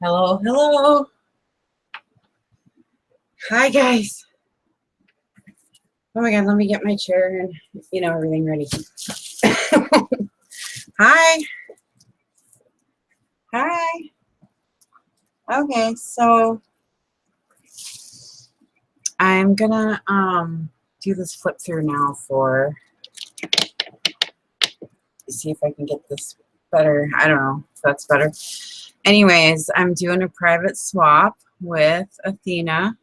Hello, hello. Hi, guys. Oh my God, let me get my chair and, everything ready. Hi. Hi. Okay, so I'm gonna do this flip through now for, see if I can get this better. I don't know if that's better. Anyways, I'm doing a private swap with Athena.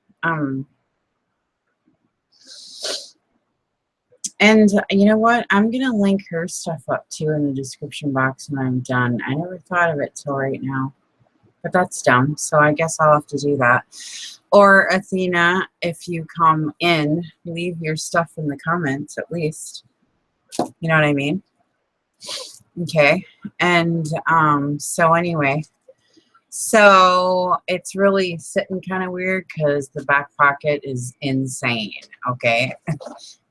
And you know what? I'm going to link her stuff up too in the description box when I'm done. I never thought of it till right now, but that's dumb. So I guess I'll have to do that. Or Athena, if you come in, leave your stuff in the comments at least. You know what I mean? Okay. And so anyway, so it's really sitting kind of weird because the back pocket is insane. Okay.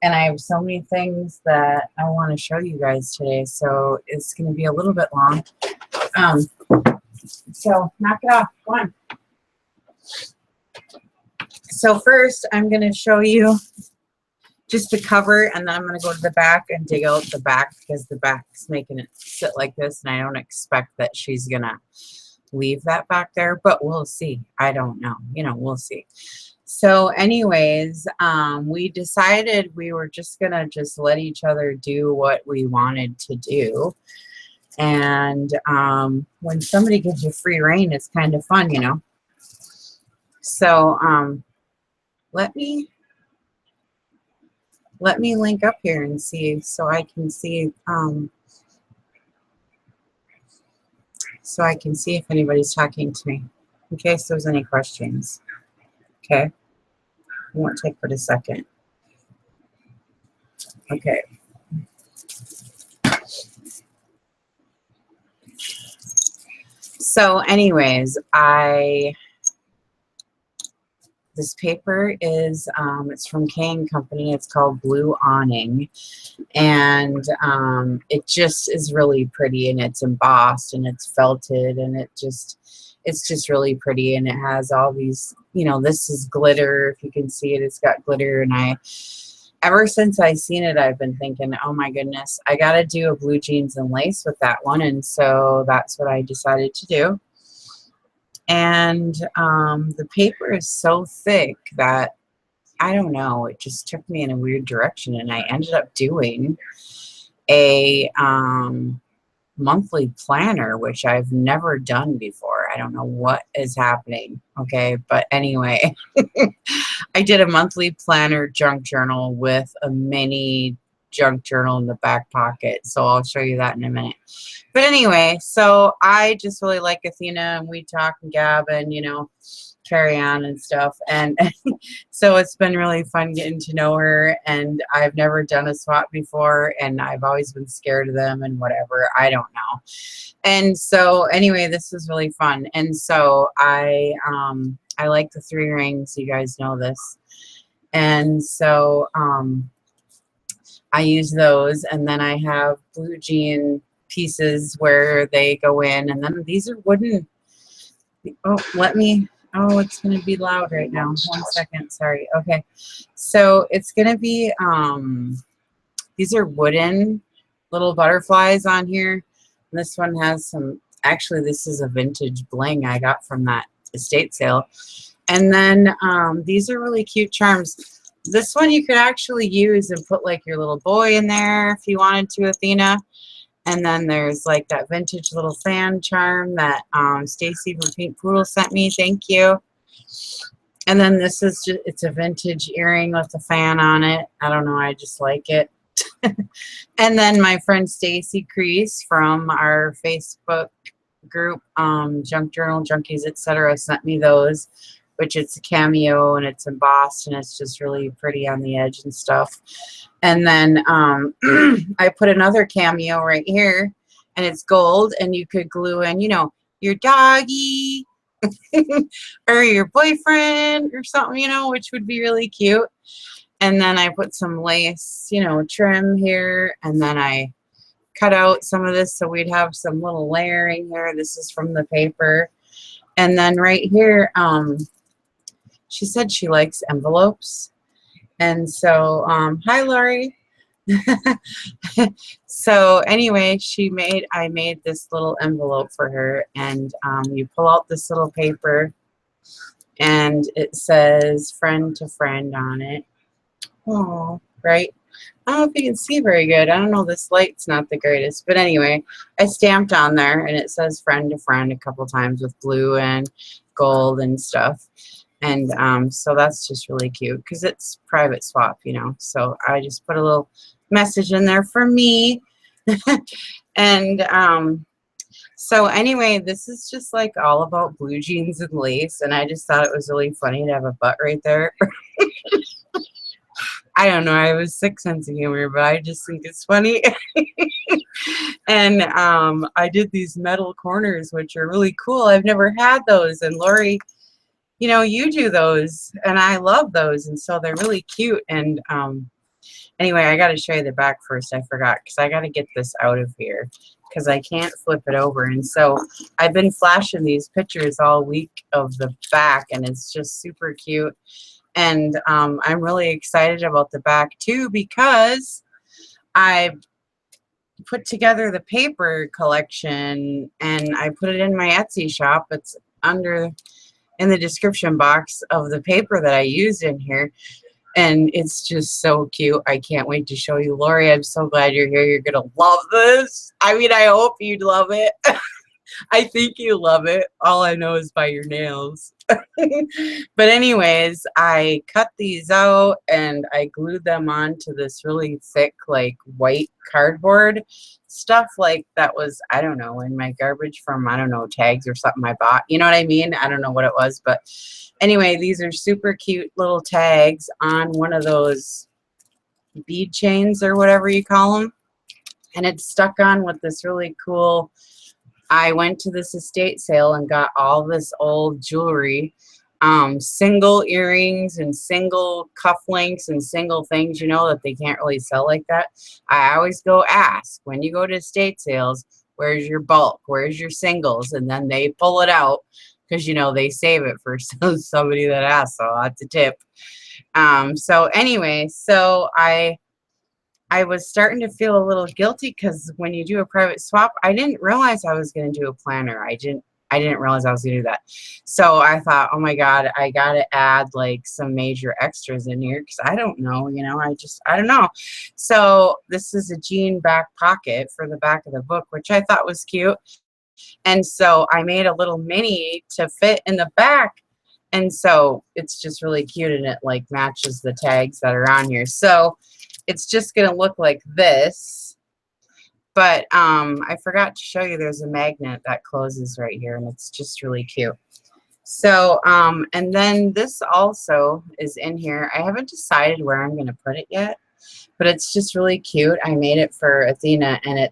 And I have so many things that I want to show you guys today, so it's going to be a little bit long. So knock it off. Come on. So first, I'm going to show you just the cover, and then I'm going to go to the back and dig out the back because the back's making it sit like this, and I don't expect that she's going to leave that back there, but we'll see. I don't know. We'll see. So anyways, we decided we were just gonna let each other do what we wanted to do. And when somebody gives you free reign, it's kind of fun, So let me link up here and see, so I can see if anybody's talking to me in case there's any questions. Okay. It won't take but a second. Okay. So anyways, this paper is, it's from K & Company. It's called Blue Awning. And it just is really pretty, and it's embossed and it's felted, and it's just really pretty. And it has all these, this is glitter. If you can see it, it's got glitter. And ever since I seen it, I've been thinking, oh my goodness, I got to do a blue jeans and lace with that one. And so that's what I decided to do. And the paper is so thick that, I don't know, it just took me in a weird direction. And I ended up doing a monthly planner, which I've never done before. I don't know what is happening. Okay. But anyway, I did a monthly planner junk journal with a mini junk journal in the back pocket. So I'll show you that in a minute. But anyway, so I just really like Athena, and we talk and gab and, carry on and stuff. And so it's been really fun getting to know her. And I've never done a swap before, and I've always been scared of them and whatever. I don't know. And so anyway, this was really fun. And so I like the 3 rings. You guys know this. And so I use those, and then I have blue jean pieces where they go in, and then these are wooden. Oh, it's going to be loud right now. 1 second. Sorry. Okay. So it's going to be, these are wooden little butterflies on here. And this one has some, actually, this is a vintage bling I got from that estate sale. And then these are really cute charms. This one you could actually use and put like your little boy in there if you wanted to, Athena. And then there's like that vintage little fan charm that Stacy from Pink Poodle sent me. Thank you. And then this is just, it's a vintage earring with a fan on it. I don't know. I just like it. And then my friend Stacy Crease from our Facebook group, Junk Journal Junkies, etc., sent me those, which it's a cameo and it's embossed and it's just really pretty on the edge and stuff. And then I put another cameo right here, and it's gold, and you could glue in, your doggy or your boyfriend or something, which would be really cute. And then I put some lace, trim here, and then I cut out some of this so we'd have some little layering here. This is from the paper. And then right here, she said she likes envelopes. And so, hi, Lori. So anyway, I made this little envelope for her, and you pull out this little paper, and it says friend to friend on it. Oh, right. I don't know if you can see very good. I don't know, this light's not the greatest. But anyway, I stamped on there, and it says friend to friend a couple times with blue and gold and stuff. And so that's just really cute because it's private swap, you know. So I just put a little message in there for me. And so anyway, this is just like all about blue jeans and lace. And I just thought it was really funny to have a butt right there. I don't know. I have a sick sense of humor, but I just think it's funny. And I did these metal corners, which are really cool. I've never had those. And Lori, you know, you do those, and I love those. And so they're really cute. And anyway, I got to show you the back first. I forgot because I got to get this out of here because I can't flip it over. And so I've been flashing these pictures all week of the back, and it's just super cute. And I'm really excited about the back too because I put together the paper collection and I put it in my Etsy shop. It's under in the description box of the paper that I used in here. And it's just so cute. I can't wait to show you. Lori, I'm so glad you're here. You're going to love this. I mean, I hope you'd love it. I think you love it. All I know is by your nails. But anyways, I cut these out and I glued them onto this really thick, like white cardboard stuff. Like that was, I don't know, in my garbage from, I don't know, tags or something I bought. You know what I mean? I don't know what it was. But anyway, these are super cute little tags on one of those bead chains or whatever you call them. And it's stuck on with this really cool, I went to this estate sale and got all this old jewelry, single earrings and single cufflinks and single things, you know, that they can't really sell like that. I always go ask when you go to estate sales, where's your bulk? Where's your singles? And then they pull it out because, you know, they save it for somebody that asks, so that's a tip. So anyway, so I was starting to feel a little guilty because when you do a private swap, I didn't realize I was going to do a planner. I didn't realize I was going to do that. So I thought, oh my God, I got to add like some major extras in here because I don't know, you know, I don't know. So this is a jean back pocket for the back of the book, which I thought was cute. And so I made a little mini to fit in the back. And so it's just really cute and it like matches the tags that are on here. So it's just going to look like this, but I forgot to show you there's a magnet that closes right here, and it's just really cute. So, and then this also is in here. I haven't decided where I'm going to put it yet, but it's just really cute. I made it for Athena, and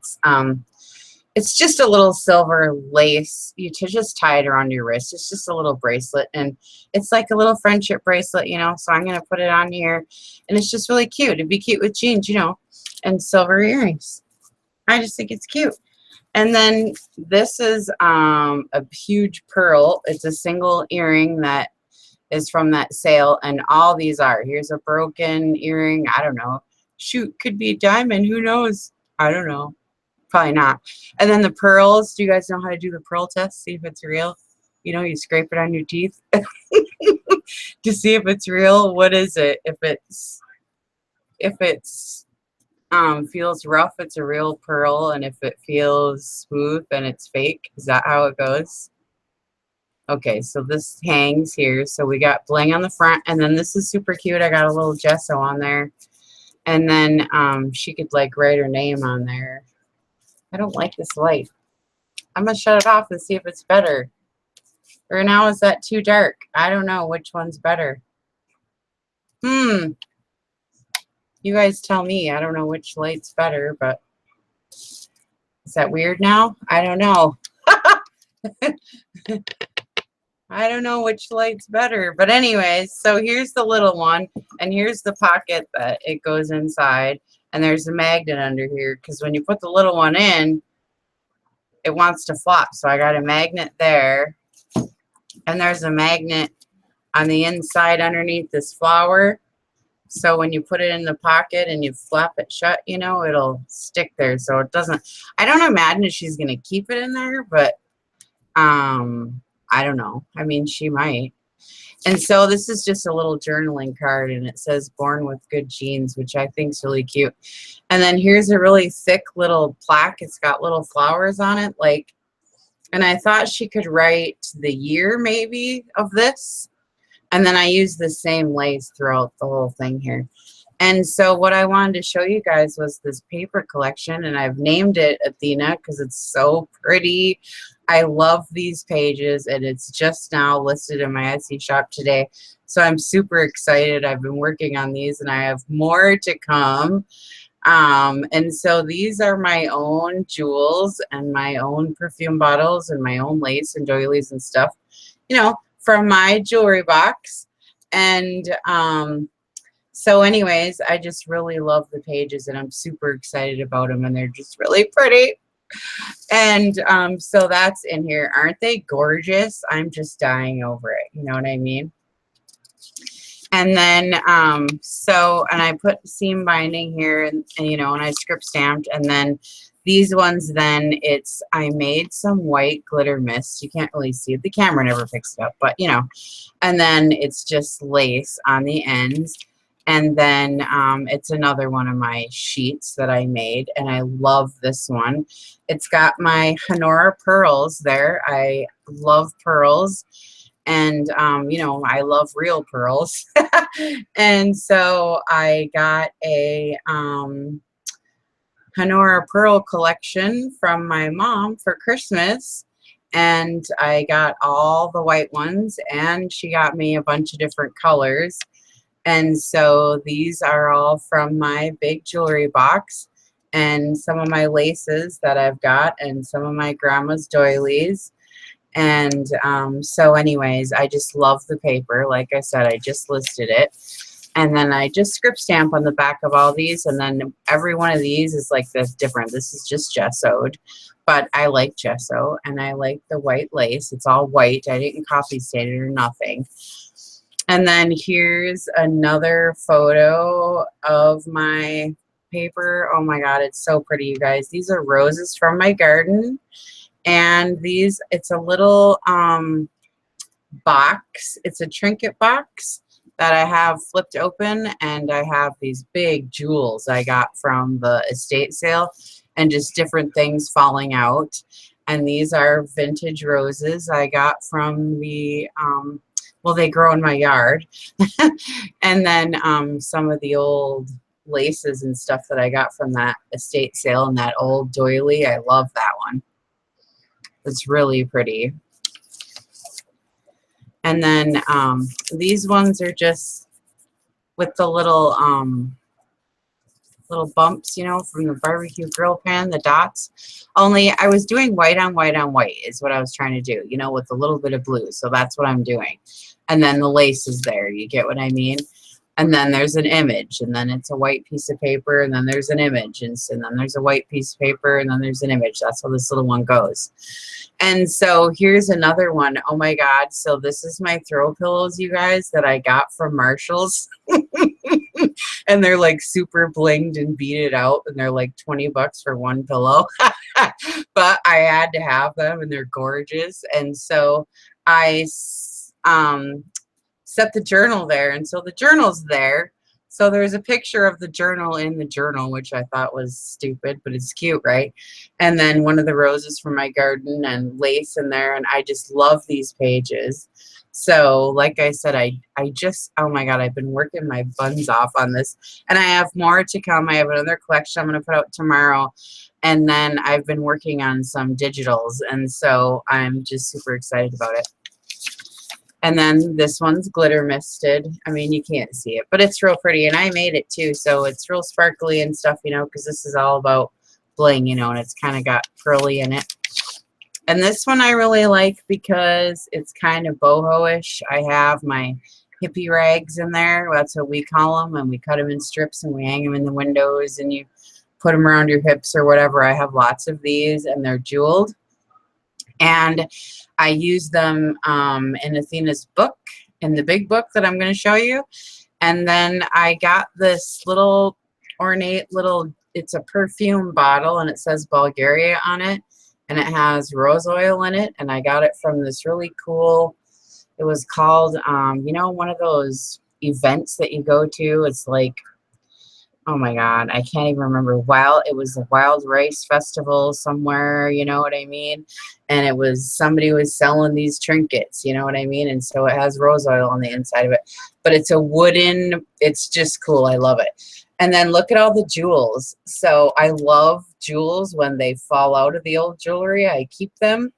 it's just a little silver lace. You just tie it around your wrist. It's just a little bracelet, and it's like a little friendship bracelet, you know. So I'm going to put it on here, and it's just really cute. It'd be cute with jeans, you know, and silver earrings. I just think it's cute. And then this is a huge pearl. It's a single earring that is from that sale, and all these are. Here's a broken earring. I don't know. Shoot, could be a diamond. Who knows? I don't know. Probably not. And then the pearls. Do you guys know how to do the pearl test? See if it's real. You know, you scrape it on your teeth to see if it's real. What is it? If it's feels rough, it's a real pearl, and if it feels smooth, then it's fake. Is that how it goes? Okay, so this hangs here. So we got bling on the front, and then this is super cute. I got a little gesso on there, and then she could like write her name on there. I don't like this light. I'm going to shut it off and see if it's better. Or now is that too dark? I don't know which one's better. You guys tell me. I don't know which light's better, but is that weird now? I don't know. I don't know which light's better. But anyways, so here's the little one, and here's the pocket that it goes inside. And there's a magnet under here because when you put the little one in, it wants to flop. So I got a magnet there. And there's a magnet on the inside underneath this flower. So when you put it in the pocket and you flap it shut, you know, it'll stick there. So it doesn't, I don't imagine she's going to keep it in there, but I don't know. I mean, she might. And so this is just a little journaling card, and it says born with good genes, which I think is really cute. And then here's a really thick little plaque. It's got little flowers on it, like, and I thought she could write the year maybe of this. And then I used the same lace throughout the whole thing here. And so what I wanted to show you guys was this paper collection, and I've named it Athena because it's so pretty. I love these pages, and it's just now listed in my Etsy shop today. So I'm super excited. I've been working on these, and I have more to come. And so these are my own jewels and my own perfume bottles and my own lace and doilies and stuff, you know, from my jewelry box. And so anyways, I just really love the pages, and I'm super excited about them, and they're just really pretty. And so that's in here. Aren't they gorgeous? I'm just dying over it. You know what I mean? And then and I put seam binding here, and you know, and I script stamped. And then these ones, then I made some white glitter mist. You can't really see it. The camera never picks it up, but you know. And then it's just lace on the ends. And then it's another one of my sheets that I made, and I love this one. It's got my Honora pearls there. I love pearls, and you know, I love real pearls. And so I got a Honora pearl collection from my mom for Christmas, and I got all the white ones, and she got me a bunch of different colors. And so these are all from my big jewelry box, and some of my laces that I've got, and some of my grandma's doilies. And so anyways, I just love the paper. Like I said, I just listed it. And then I just script stamp on the back of all these, and then every one of these is like this different. This is just gessoed, but I like gesso, and I like the white lace. It's all white. I didn't copy stain it or nothing. And then here's another photo of my paper. Oh my God, it's so pretty, you guys. These are roses from my garden. And it's a little box. It's a trinket box that I have flipped open, and I have these big jewels I got from the estate sale, and just different things falling out. And these are vintage roses I got from the well, they grow in my yard. And then some of the old laces and stuff that I got from that estate sale, and that old doily. I love that one. It's really pretty. And then these ones are just with the little bumps, you know, from the barbecue grill pan, the dots. Only I was doing white on white on white is what I was trying to do, you know, with a little bit of blue. So that's what I'm doing. And then the lace is there. You get what I mean? And then there's an image, and then it's a white piece of paper, and then there's an image, and then there's a white piece of paper, and then there's an image. That's how this little one goes. And so here's another one. Oh my God. So this is my throw pillows, you guys, that I got from Marshall's. And they're like super blinged and beaded out, and they're like 20 bucks for one pillow. But I had to have them, and they're gorgeous. And so I set the journal there, and so the journal's there. So there's a picture of the journal in the journal, which I thought was stupid, but it's cute, right? And then one of the roses from my garden, and lace in there, and I just love these pages. So like I said, I just, oh my God, I've been working my buns off on this, and I have more to come. I have another collection I'm going to put out tomorrow. And then I've been working on some digitals, and so I'm just super excited about it. And then this one's glitter misted. I mean, you can't see it, but it's real pretty. And I made it too, so it's real sparkly and stuff, you know, because this is all about bling, you know, and it's kind of got pearly in it. And this one I really like because it's kind of boho-ish. I have my hippie rags in there. That's what we call them. And we cut them in strips, and we hang them in the windows, and you put them around your hips or whatever. I have lots of these, and they're jeweled. And I use them in Athena's book, in the big book that I'm going to show you. And then I got this little ornate little, it's a perfume bottle, and it says Bulgaria on it, and it has rose oil in it, and I got it from this really cool, it was called, you know, one of those events that you go to, it's like, oh my God, I can't even remember. It was a wild rice festival somewhere, you know what I mean? And it was, somebody was selling these trinkets, you know what I mean? And so it has rose oil on the inside of it, but it's a wooden, it's just cool. I love it. And then look at all the jewels. So I love jewels when they fall out of the old jewelry. I keep them,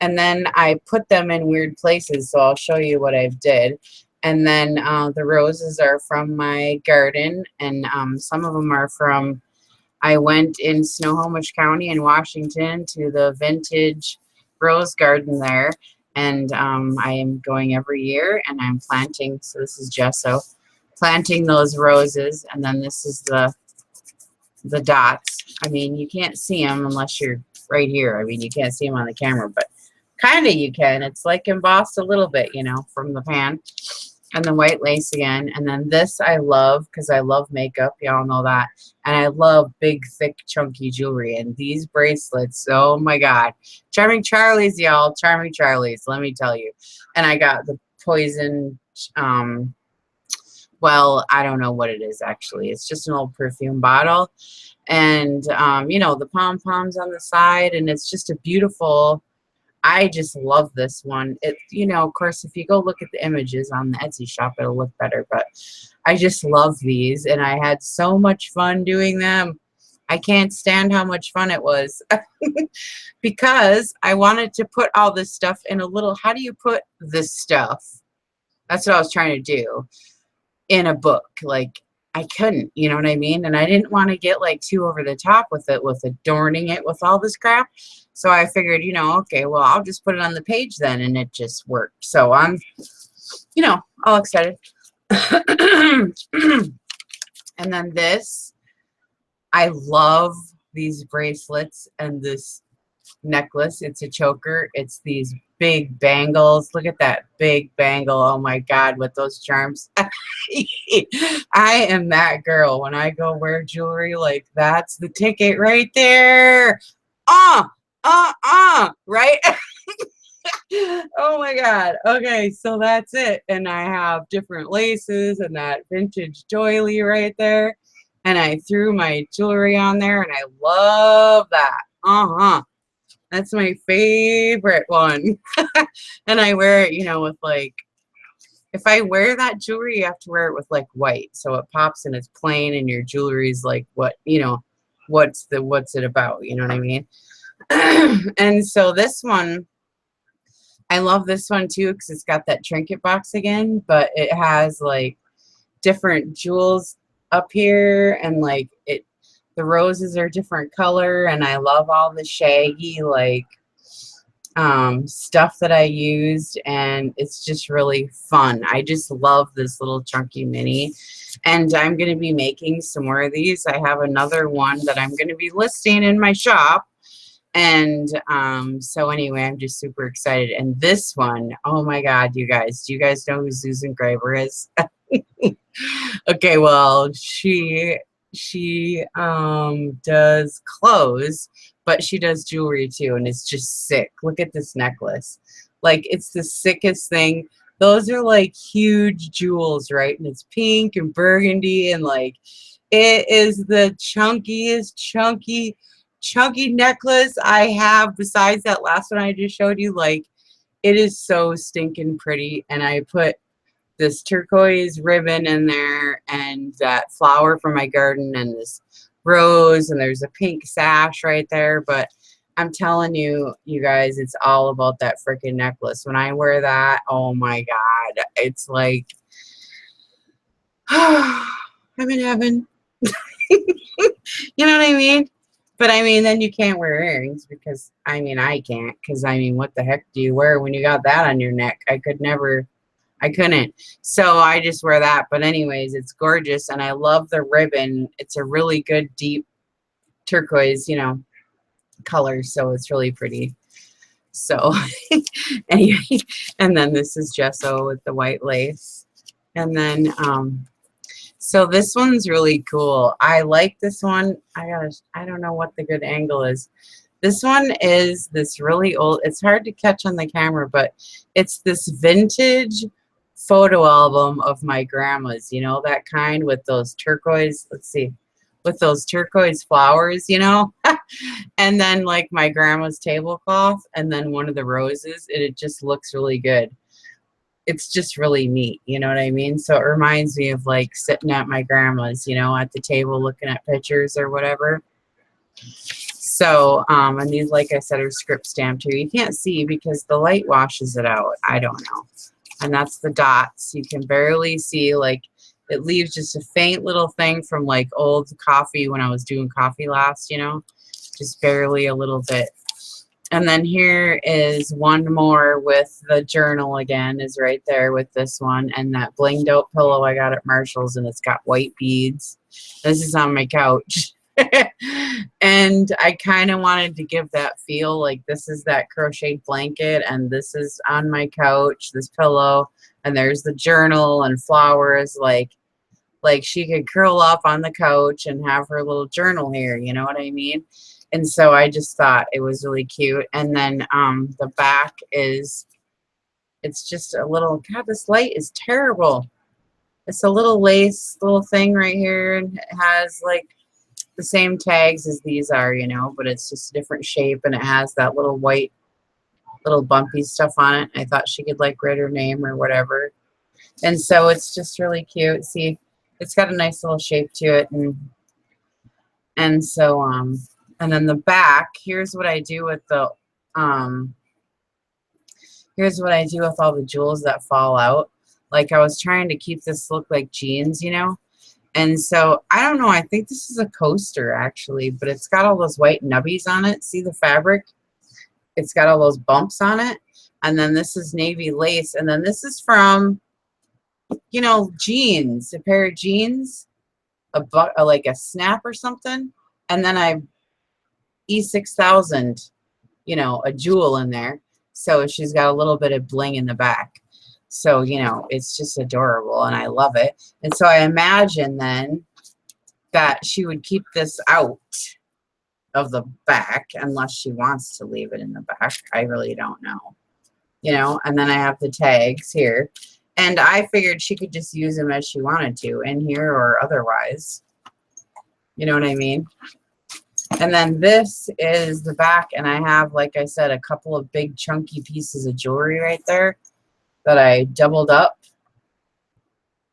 and then I put them in weird places. So I'll show you what I've did. And then the roses are from my garden, and some of them are from, I went in Snohomish County in Washington to the vintage rose garden there, and I am going every year, and I'm planting, so this is gesso, planting those roses, and then this is the dots. I mean, you can't see them unless you're right here. I mean, you can't see them on the camera, but kind of you can. It's like embossed a little bit, you know, from the pan. And the white lace again. And then this I love because I love makeup. Y'all know that. And I love big, thick, chunky jewelry. And these bracelets, oh my God. Charming Charlie's, y'all. Charming Charlie's, let me tell you. And I got the poison, well, I don't know what it is actually. It's just an old perfume bottle. And, you know, the pom-poms on the side. And it's just a beautiful, I just love this one. It, you know, of course, if you go look at the images on the Etsy shop, it'll look better. But I just love these, and I had so much fun doing them. I can't stand how much fun it was because I wanted to put all this stuff in a little. How do you put this stuff? That's what I was trying to do in a book. Like, I couldn't, you know what I mean? And I didn't want to get like too over the top with it, with adorning it with all this crap. So I figured, you know, okay, well, I'll just put it on the page then, and it just worked. So I'm, you know, all excited. And then this, I love these bracelets and this necklace. It's a choker. It's these big bangles. Look at that big bangle. Oh my God, with those charms. I am that girl. When I go wear jewelry, like, that's the ticket right there. Right? Oh my God. Okay, so that's it. And I have different laces and that vintage doily right there. And I threw my jewelry on there, and I love that. That's my favorite one. And I wear it, you know, with like, if I wear that jewelry, you have to wear it with like white, so it pops and it's plain, and your jewelry's like, what, you know, what's it about, you know what I mean? And so this one, I love this one too because it's got that trinket box again, but it has like different jewels up here, and like the roses are different color, and I love all the shaggy like stuff that I used, and it's just really fun. I just love this little chunky mini, and I'm going to be making some more of these. I have another one that I'm going to be listing in my shop. And so anyway, I'm just super excited. And this one, oh my God, you guys, do you guys know who Susan Graver is? Okay, well, she does clothes, but she does jewelry too, and it's just sick. Look at this necklace. Like, it's the sickest thing. Those are like huge jewels, right? And it's pink and burgundy, and like, it is the chunkiest chunky necklace I have besides that last one I just showed you. Like, it is so stinking pretty. And I put this turquoise ribbon in there, and that flower from my garden, and this rose, and there's a pink sash right there. But I'm telling you, you guys, it's all about that freaking necklace. When I wear that, oh my God, it's like, I'm in heaven. You know what I mean? But I mean, then you can't wear earrings because, I mean, I can't, because I mean, what the heck do you wear when you got that on your neck? I couldn't. So I just wear that. But anyways, it's gorgeous, and I love the ribbon. It's a really good deep turquoise, you know, color, so it's really pretty. So anyway, and then this is gesso with the white lace. And then, so this one's really cool. I like this one. I don't know what the good angle is. This one is this really old, it's hard to catch on the camera, but it's this vintage photo album of my grandma's, you know, that kind with those turquoise, let's see, with those turquoise flowers, you know, and then like my grandma's tablecloth and then one of the roses, it just looks really good. It's just really neat, you know what I mean? So it reminds me of like sitting at my grandma's, you know, at the table looking at pictures or whatever. So, and these, like I said, are script stamped here. You can't see because the light washes it out. I don't know. And that's the dots. You can barely see, like, it leaves just a faint little thing from, like, old coffee when I was doing coffee last, you know. Just barely a little bit. And then here is one more with the journal again, is right there with this one. And that blinged out pillow I got at Marshall's, and it's got white beads. This is on my couch. And I kind of wanted to give that feel, like this is that crocheted blanket and this is on my couch, this pillow, and there's the journal and flowers, like she could curl up on the couch and have her little journal here, you know what I mean? And so I just thought it was really cute. And then the back is, it's just a little, God, this light is terrible. It's a little lace little thing right here, and it has like the same tags as these are, you know, but it's just a different shape, and it has that little white, little bumpy stuff on it. I thought she could like write her name or whatever. And so it's just really cute. See, it's got a nice little shape to it, and so and then the back, here's what I do with the here's what I do with all the jewels that fall out. Like I was trying to keep this look like jeans, you know. And so, I don't know, I think this is a coaster actually, but it's got all those white nubbies on it. See the fabric? It's got all those bumps on it. And then this is navy lace. And then this is from, you know, jeans, a pair of jeans, like a snap or something. And then I E6000, you know, a jewel in there. So she's got a little bit of bling in the back. So, you know, it's just adorable, and I love it. And so I imagine then that she would keep this out of the back unless she wants to leave it in the back. I really don't know. You know, and then I have the tags here. And I figured she could just use them as she wanted to, in here or otherwise. You know what I mean? And then this is the back, and I have, like I said, a couple of big chunky pieces of jewelry right there that I doubled up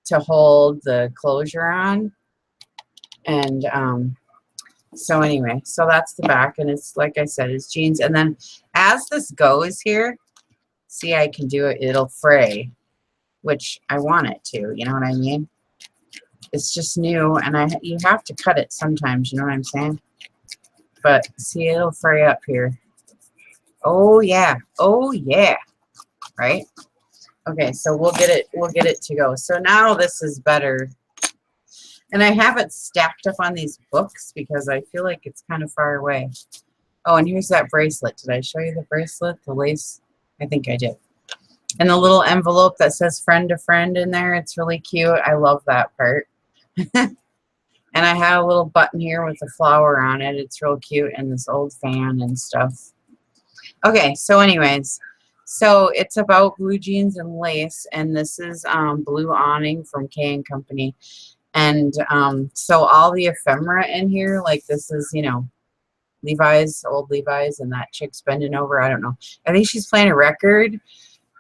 to hold the closure on. And so anyway, so that's the back, and it's, like I said, it's jeans. And then as this goes here, see, I can do it, it'll fray, which I want it to, you know what I mean? It's just new, and you have to cut it sometimes, you know what I'm saying? But see, it'll fray up here. Oh yeah, right? Okay, so we'll get it to go. So now this is better. And I have it stacked up on these books because I feel like it's kind of far away. Oh, and here's that bracelet. Did I show you the bracelet? The lace? I think I did. And the little envelope that says friend to friend in there. It's really cute. I love that part. And I have a little button here with a flower on it. It's real cute. And this old fan and stuff. Okay, so anyways. So it's about blue jeans and lace, and this is Blue Awning from K & Company. And so all the ephemera in here, like this is, you know, Levi's, old Levi's, and that chick's bending over. I don't know. I think she's playing a record,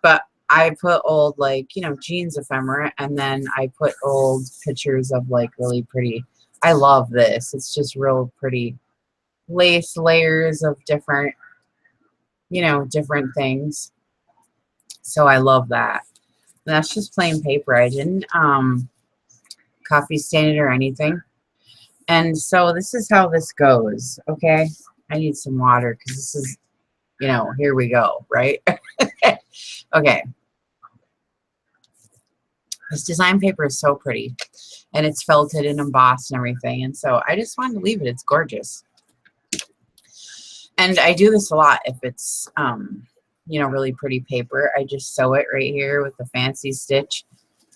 but I put old, like, you know, jeans ephemera, and then I put old pictures of, like, really pretty. I love this. It's just real pretty lace layers of different, you know, different things. So I love that. And that's just plain paper. I didn't coffee stain it or anything. And so this is how this goes. Okay. I need some water because this is, you know, here we go, right? Okay. This design paper is so pretty, and it's felted and embossed and everything. And so I just wanted to leave it. It's gorgeous. And I do this a lot if it's, you know, really pretty paper. I just sew it right here with the fancy stitch.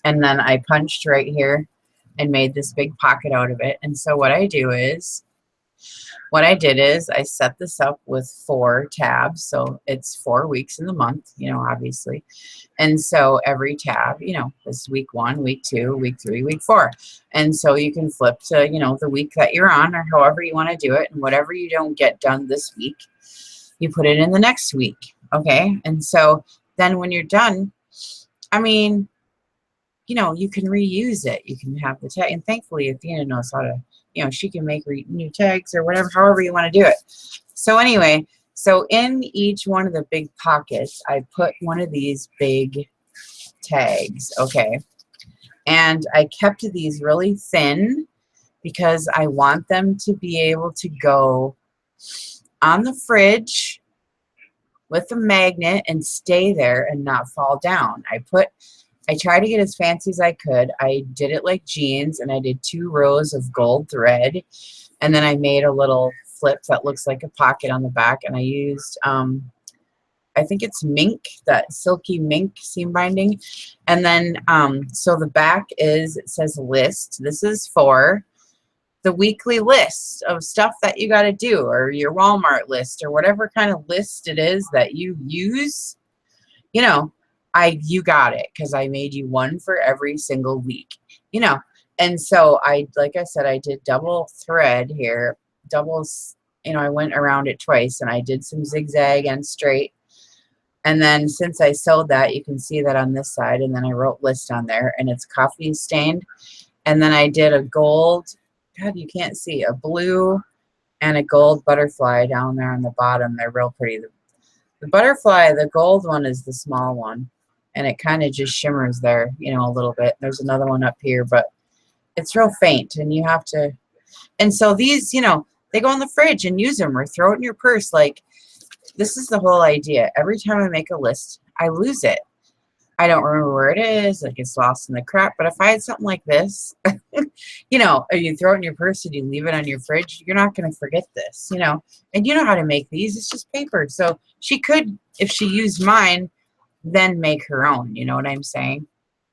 And then I punched right here and made this big pocket out of it. And so what I did is I set this up with 4 tabs. So it's 4 weeks in the month, you know, obviously. And so every tab, you know, is week 1, week 2, week 3, week 4. And so you can flip to, you know, the week that you're on or however you want to do it. And whatever you don't get done this week, you put it in the next week. Okay. And so then when you're done, I mean, you know, you can reuse it. You can have the tag. And thankfully, Athena knows how to, you know, she can make new tags or whatever, however you want to do it. So anyway, so in each one of the big pockets, I put one of these big tags, okay? And I kept these really thin because I want them to be able to go on the fridge with a magnet and stay there and not fall down. I tried to get as fancy as I could. I did it like jeans, and I did 2 rows of gold thread, and then I made a little flip that looks like a pocket on the back, and I used I think it's mink, that silky mink seam binding. And then so the back is, it says list. This is for the weekly list of stuff that you got to do, or your Walmart list, or whatever kind of list it is that you use. You know, you got it, because I made you one for every single week, you know. And so like I said, I did double thread here, doubles, you know, I went around it twice, and I did some zigzag and straight. And then since I sewed that, you can see that on this side, and then I wrote list on there, and it's coffee stained. And then I did a gold, God, you can't see, a blue and a gold butterfly down there on the bottom. They're real pretty. The butterfly, the gold one, is the small one, and it kind of just shimmers there, you know, a little bit. There's another one up here, but it's real faint, and you have to, and so these, you know, they go in the fridge and use them, or throw it in your purse. Like, this is the whole idea. Every time I make a list, I lose it. I don't remember where it is. Like, it's lost in the crap. But if I had something like this, you know, or you throw it in your purse and you leave it on your fridge, you're not going to forget this, you know. And you know how to make these. It's just paper. So she could, if she used mine, then make her own. You know what I'm saying?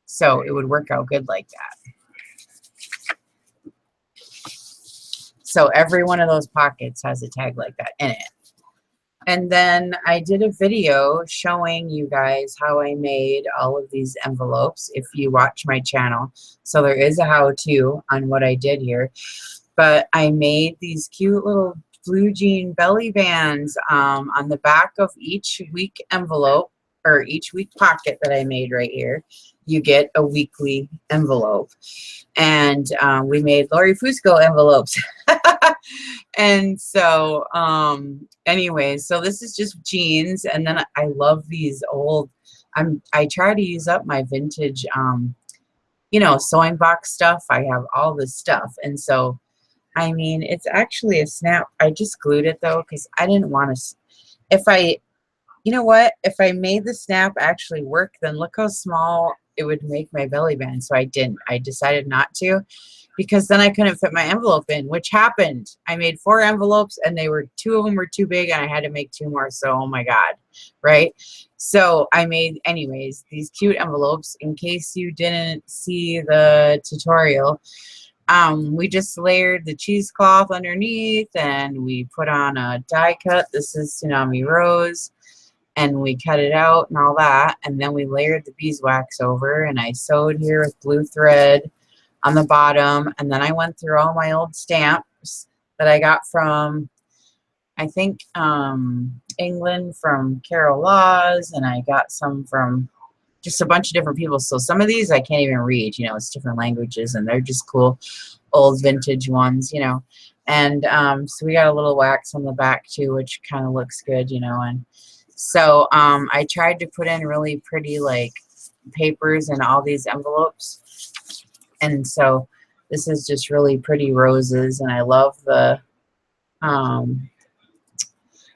So it would work out good like that. So every one of those pockets has a tag like that in it. And then I did a video showing you guys how I made all of these envelopes, if you watch my channel. So there is a how-to on what I did here. But I made these cute little blue jean belly bands on the back of each week envelope, or each week pocket that I made right here. You get a weekly envelope. And we made Lori Fusco envelopes. And so anyways, so this is just jeans. And then I love these old, I try to use up my vintage you know, sewing box stuff. I have all this stuff. And so I mean, it's actually a snap. I just glued it though, because I didn't want to, you know what, if I made the snap actually work, then look how small it would make my belly band. So I didn't. I decided not to, because then I couldn't fit my envelope in, which happened. I made 4 envelopes, and 2 of them were too big, and I had to make 2 more. So, oh my God, right? So I made, anyways, these cute envelopes. In case you didn't see the tutorial, we just layered the cheesecloth underneath, and we put on a die cut. This is Tsunami Rose. And we cut it out and all that, and then we layered the beeswax over, and I sewed here with blue thread on the bottom. And then I went through all my old stamps that I got from, I think, England, from Carol Laws, and I got some from just a bunch of different people. So some of these I can't even read, you know, it's different languages, and they're just cool old vintage ones, you know. And so we got a little wax on the back too, which kind of looks good, you know. And so I tried to put in really pretty like papers in all these envelopes. And so this is just really pretty roses, and I love the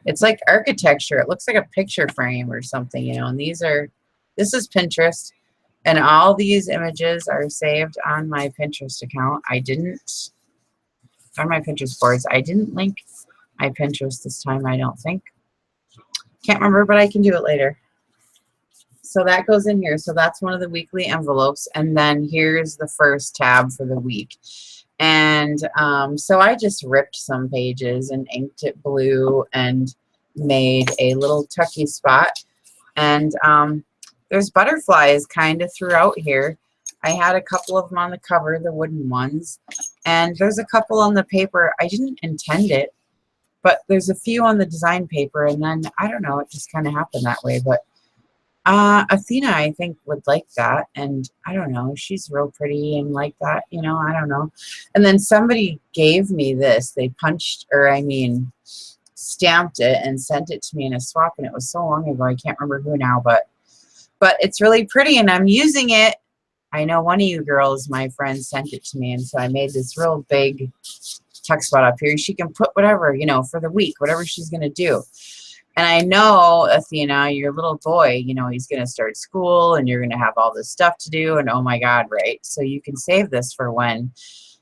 it's like architecture. It looks like a picture frame or something, you know. And this is Pinterest, and all these images are saved on my Pinterest account. On my Pinterest boards, I didn't link I Pinterest this time, I don't think. Can't remember, but I can do it later. So that goes in here. So that's one of the weekly envelopes. And then here's the first tab for the week. And so I just ripped some pages and inked it blue and made a little tucky spot. And there's butterflies kind of throughout here. I had a couple of them on the cover, the wooden ones. And there's a couple on the paper. I didn't intend it, but there's a few on the design paper. And then, I don't know, it just kind of happened that way. But Athena, I think, would like that. And I don't know, she's real pretty and like that, you know, I don't know. And then somebody gave me this. They punched, or I mean, stamped it and sent it to me in a swap. And it was so long ago, I can't remember who now, but it's really pretty and I'm using it. I know one of you girls, my friend, sent it to me. And so I made this real big tuck spot up here. She can put whatever, you know, for the week, whatever she's going to do. And I know, Athena, your little boy, you know, he's going to start school and you're going to have all this stuff to do. And oh my God, right? So you can save this for when,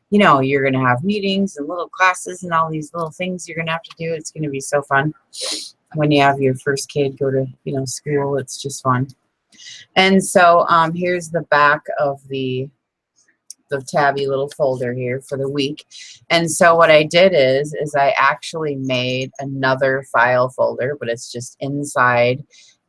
you know, you're going to have meetings and little classes and all these little things you're going to have to do. It's going to be so fun. When you have your first kid go to, you know, school, it's just fun. And so here's the back of the tabby little folder here for the week. And so what I did is I actually made another file folder, but it's just inside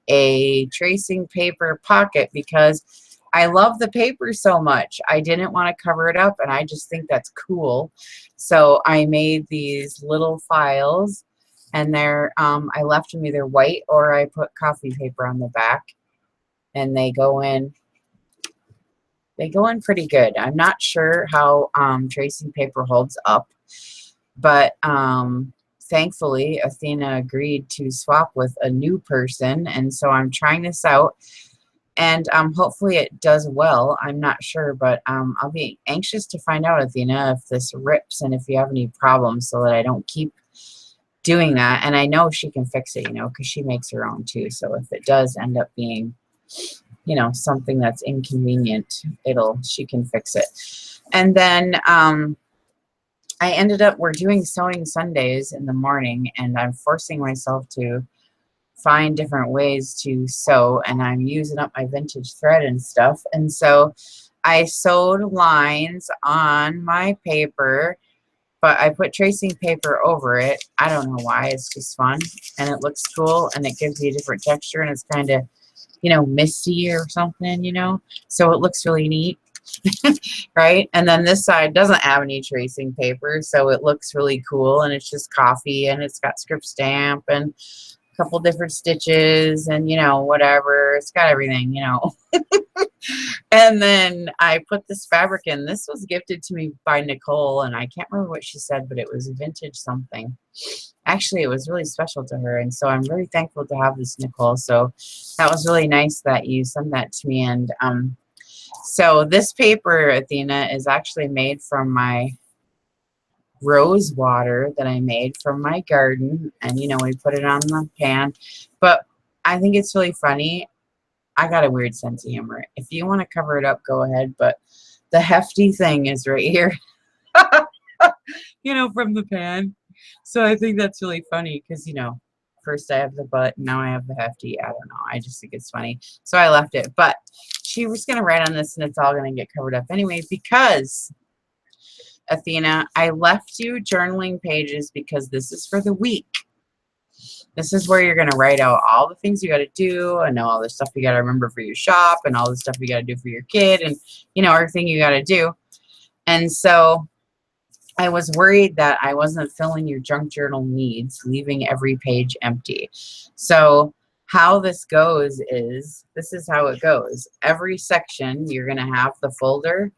a tracing paper pocket because I love the paper so much. I didn't want to cover it up and I just think that's cool. So I made these little files and they're I left them either white or I put coffee paper on the back and they go in. They go in pretty good. I'm not sure how tracing paper holds up, but thankfully Athena agreed to swap with a new person, and so I'm trying this out, and hopefully it does well. I'm not sure, but I'll be anxious to find out, Athena, if this rips and if you have any problems so that I don't keep doing that. And I know she can fix it, you know, because she makes her own too. So if it does end up being, you know, something that's inconvenient, she can fix it. And then I ended up, we're doing sewing Sundays in the morning and I'm forcing myself to find different ways to sew and I'm using up my vintage thread and stuff. And so I sewed lines on my paper, but I put tracing paper over it. I don't know why, it's just fun and it looks cool and it gives you a different texture and it's kind of, you know, misty or something, you know, so it looks really neat. Right? And then this side doesn't have any tracing paper, so it looks really cool and it's just coffee and it's got script stamp and a couple different stitches and, you know, whatever, it's got everything, you know. And then I put this fabric in. This was gifted to me by Nicole and I can't remember what she said, but it was vintage something. Actually, it was really special to her, and so I'm really thankful to have this, Nicole. So that was really nice that you sent that to me. And so this paper, Athena, is actually made from my rose water that I made from my garden, and you know, we put it on the pan. But I think it's really funny. I got a weird sense of humor. If you want to cover it up, go ahead, but the hefty thing is right here. You know, from the pan. So I think that's really funny because, you know, first I have the butt, now I have the hefty. I don't know. I just think it's funny. So I left it. But she was going to write on this and it's all going to get covered up anyway because, Athena, I left you journaling pages because this is for the week. This is where you're going to write out all the things you got to do and all the stuff you got to remember for your shop and all the stuff you got to do for your kid and, you know, everything you got to do. And so I was worried that I wasn't filling your junk journal needs, leaving every page empty. So how this goes is, this is how it goes. Every section, you're going to have the folder,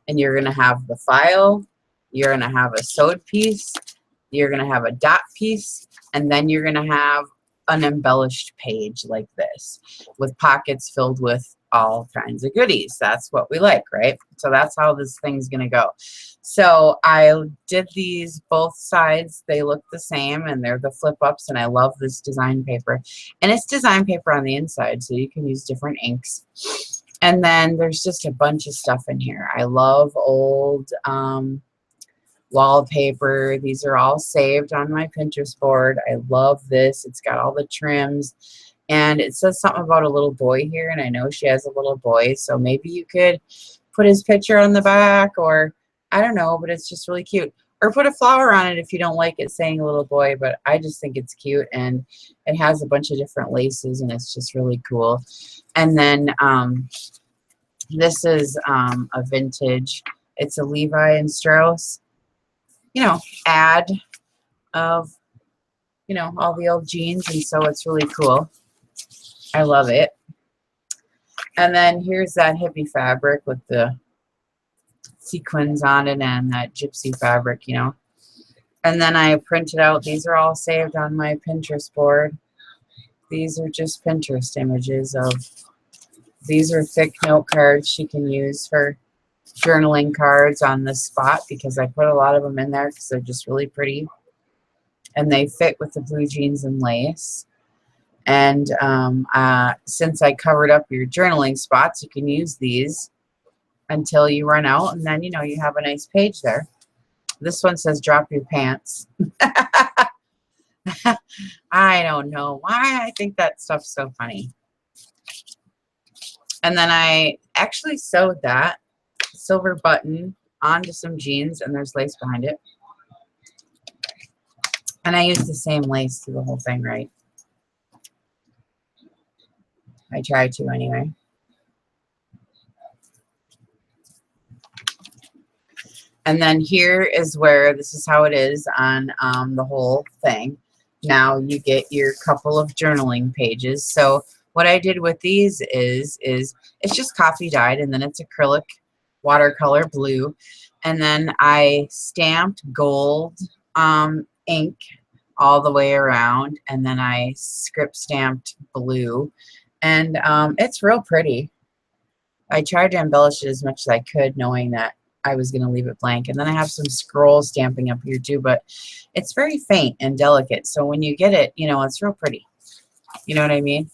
and you're going to have the file, you're going to have a sewed piece, you're going to have a dot piece, and then you're going to have an embellished page like this with pockets filled with all kinds of goodies. That's what we like, right? So that's how this thing's going to go. So I did these both sides. They look the same and they're the flip ups, and I love this design paper. And it's design paper on the inside, so you can use different inks. And then there's just a bunch of stuff in here. I love old wallpaper. These are all saved on my Pinterest board. I love this. It's got all the trims. And it says something about a little boy here, and I know she has a little boy, so maybe you could put his picture on the back, or I don't know, but it's just really cute. Or put a flower on it if you don't like it saying a little boy, but I just think it's cute, and it has a bunch of different laces, and it's just really cool. And then this is a vintage. It's a Levi and Strauss, you know, ad of, you know, all the old jeans, and so it's really cool. I love it. And then here's that hippie fabric with the sequins on it and that gypsy fabric, you know. And then I printed out, these are all saved on my Pinterest board. These are just Pinterest images of, these are thick note cards she can use for journaling cards on the spot, because I put a lot of them in there because they're just really pretty. And they fit with the blue jeans and lace. And since I covered up your journaling spots, you can use these until you run out, and then, you know, you have a nice page there. This one says drop your pants. I don't know why I think that stuff's so funny. And then I actually sewed that silver button onto some jeans, and there's lace behind it. And I used the same lace through the whole thing, right? I tried to anyway. And then here is where, this is how it is on the whole thing. Now you get your couple of journaling pages. So what I did with these is it's just coffee dyed, and then it's acrylic watercolor blue. And then I stamped gold ink all the way around, and then I script stamped blue. And it's real pretty. I tried to embellish it as much as I could, knowing that I was going to leave it blank. And then I have some scroll stamping up here too, but it's very faint and delicate. So when you get it, you know, it's real pretty. You know what I mean?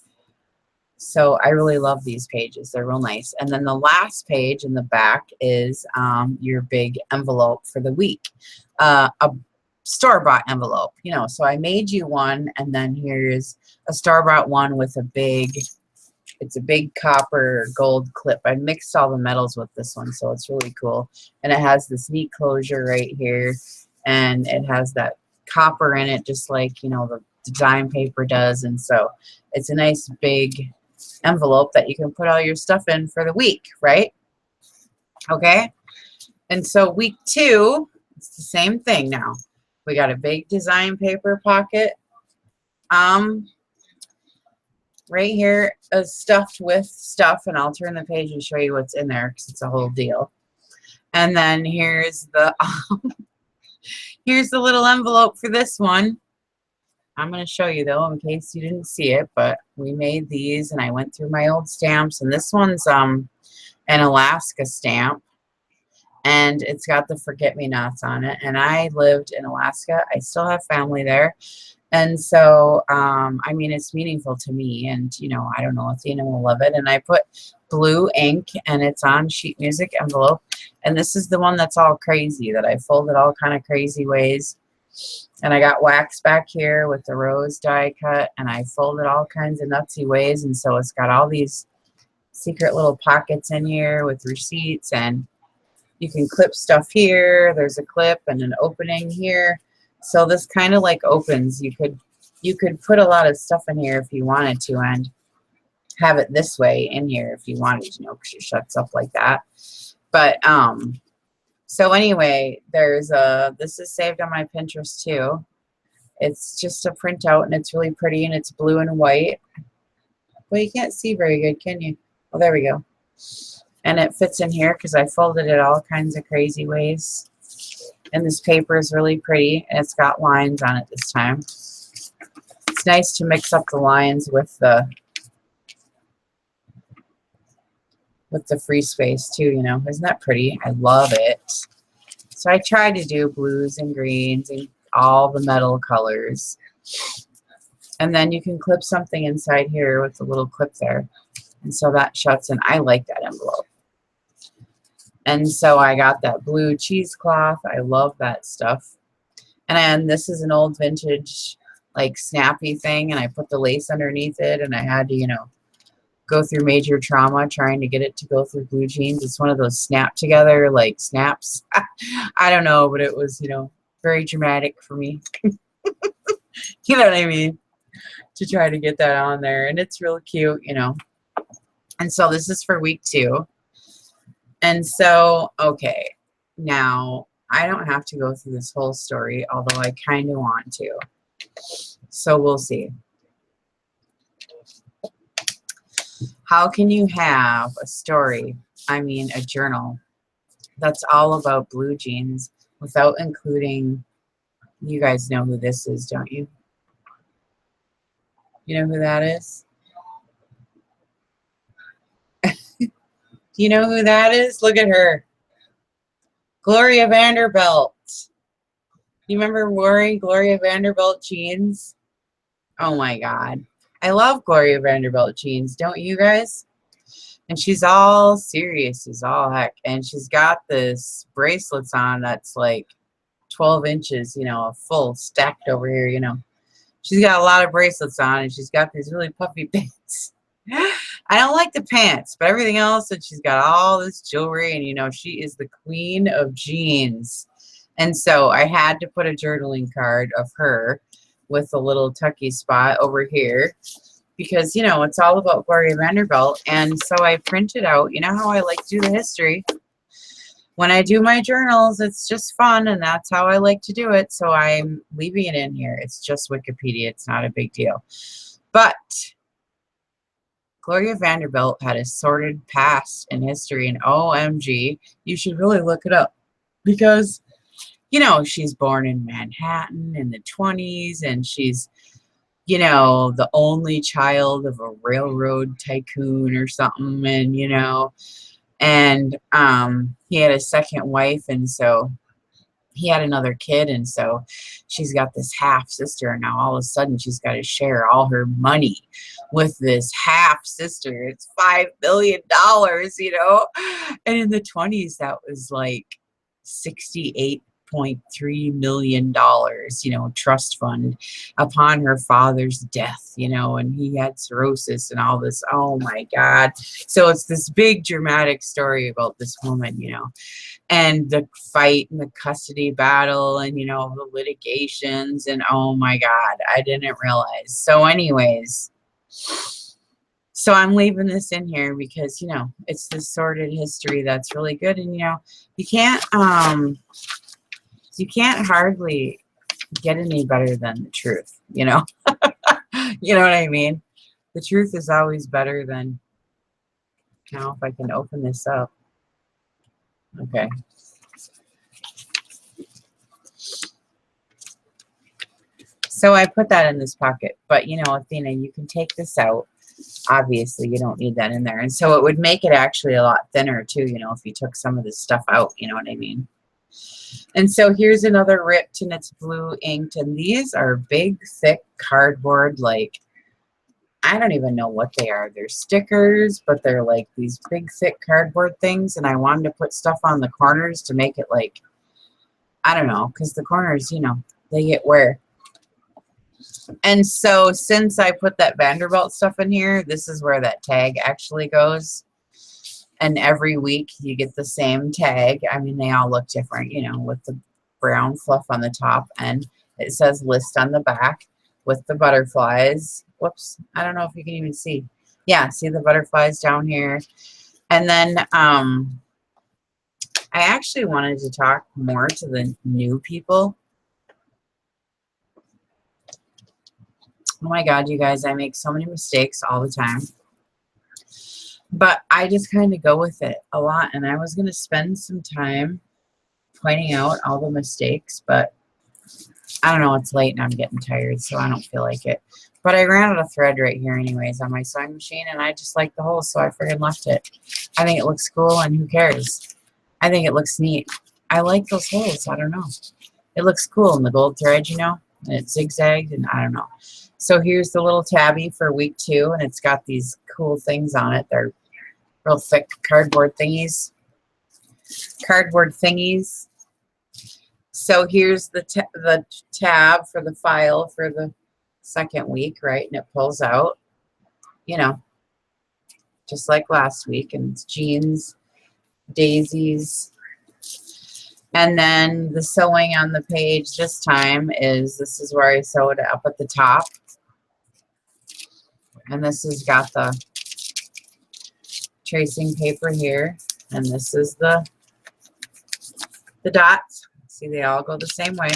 So I really love these pages. They're real nice. And then the last page in the back is your big envelope for the week. A store-bought envelope, you know. So I made you one, and then here's a store-bought one with a big, it's a big copper gold clip. I mixed all the metals with this one, so it's really cool. And it has this neat closure right here, and it has that copper in it, just like, you know, the design paper does. And so it's a nice big envelope that you can put all your stuff in for the week, right? Okay. And so week 2, it's the same thing now. We got a big design paper pocket. Right here is stuffed with stuff, and I'll turn the page and show you what's in there because it's a whole deal. And then here's the here's the little envelope for this one. I'm going to show you though in case you didn't see it, but we made these, and I went through my old stamps, and this one's an Alaska stamp. And it's got the forget-me-nots on it. And I lived in Alaska. I still have family there. And so, I mean, it's meaningful to me. And, you know, I don't know, Athena will love it. And I put blue ink, and it's on sheet music envelope. And this is the one that's all crazy, that I folded all kind of crazy ways. And I got wax back here with the rose die cut. And I folded all kinds of nutsy ways. And so it's got all these secret little pockets in here with receipts, and you can clip stuff here. There's a clip and an opening here. So this kind of like opens. You could put a lot of stuff in here if you wanted to, and have it this way in here if you wanted, you know, because it shuts up like that. But so anyway, there's this is saved on my Pinterest too. It's just a printout, and it's really pretty, and it's blue and white. Well, you can't see very good, can you? Oh, there we go. And it fits in here because I folded it all kinds of crazy ways. And this paper is really pretty, and it's got lines on it this time. It's nice to mix up the lines with the free space too, you know. Isn't that pretty? I love it. So I tried to do blues and greens and all the metal colors. And then you can clip something inside here with a little clip there. And so that shuts in. I like that envelope. And so I got that blue cheesecloth. I love that stuff. And this is an old vintage, like, snappy thing, and I put the lace underneath it, and I had to, you know, go through major trauma trying to get it to go through blue jeans. It's one of those snap together, like, snaps. I don't know, but it was, you know, very dramatic for me. You know what I mean? To try to get that on there, and it's real cute, you know. And so this is for week 2. And so, okay, now I don't have to go through this whole story, although I kind of want to. So we'll see. How can you have a story, I mean a journal, that's all about blue jeans without including, you guys know who this is, don't you? You know who that is? Do you know who that is? Look at her. Gloria Vanderbilt. You remember wearing Gloria Vanderbilt jeans? Oh my God. I love Gloria Vanderbilt jeans, don't you guys? And she's all serious as all heck. And she's got this bracelets on that's like 12 inches, you know, full stacked over here, you know. She's got a lot of bracelets on, and she's got these really puffy pants. I don't like the pants, but everything else, and she's got all this jewelry, and, you know, she is the queen of jeans. And so I had to put a journaling card of her with a little tucky spot over here because, you know, it's all about Gloria Vanderbilt. And so I printed out, you know how I like to do the history? When I do my journals, it's just fun, and that's how I like to do it. So I'm leaving it in here. It's just Wikipedia. It's not a big deal. But Gloria Vanderbilt had a sordid past in history, and OMG, you should really look it up because, you know, she's born in Manhattan in the 20s, and she's, you know, the only child of a railroad tycoon or something, and, you know, and he had a second wife, and so he had another kid, and so she's got this half sister, and now all of a sudden she's got to share all her money with this half sister. It's $5 billion, you know, and in the 20s that was like $68.3 million, you know, trust fund upon her father's death, you know, and he had cirrhosis and all this. Oh my God. So it's this big dramatic story about this woman, you know, and the fight and the custody battle and, you know, the litigations, and oh my God, I didn't realize. So anyways, so I'm leaving this in here because, you know, it's this sordid history that's really good, and, you know, you can't hardly get any better than the truth, you know. You know what I mean? The truth is always better than, now if I can open this up. Okay. So I put that in this pocket, but, you know, Athena, you can take this out. Obviously, you don't need that in there. And so it would make it actually a lot thinner too, you know, if you took some of this stuff out, you know what I mean? And so here's another ripped, and it's blue inked, and these are big, thick cardboard, like, I don't even know what they are. They're stickers, but they're like these big, thick cardboard things, and I wanted to put stuff on the corners to make it like, I don't know, because the corners, you know, they get wear. And so since I put that Vanderbilt stuff in here, this is where that tag actually goes. And every week you get the same tag. I mean, they all look different, you know, with the brown fluff on the top, and it says list on the back with the butterflies. Whoops, I don't know if you can even see. Yeah, see the butterflies down here. And then I actually wanted to talk more to the new people. Oh my God, you guys, I make so many mistakes all the time. But I just kind of go with it a lot. And I was going to spend some time pointing out all the mistakes, but I don't know, it's late and I'm getting tired, so I don't feel like it. But I ran out of thread right here anyways on my sewing machine, and I just like the hole, so I friggin' left it. I think it looks cool, and who cares? I think it looks neat. I like those holes. I don't know. It looks cool in the gold thread, you know, and it's zigzagged, and I don't know. So here's the little tabby for week 2, and it's got these cool things on it. They're real thick cardboard thingies. cardboard thingies. So here's the tab for the file for the second week, right? And it pulls out, you know, just like last week. And it's jeans, daisies. And then the sewing on the page this time is, this is where I sewed it up at the top. And this has got the tracing paper here. And this is the dots. See, they all go the same way.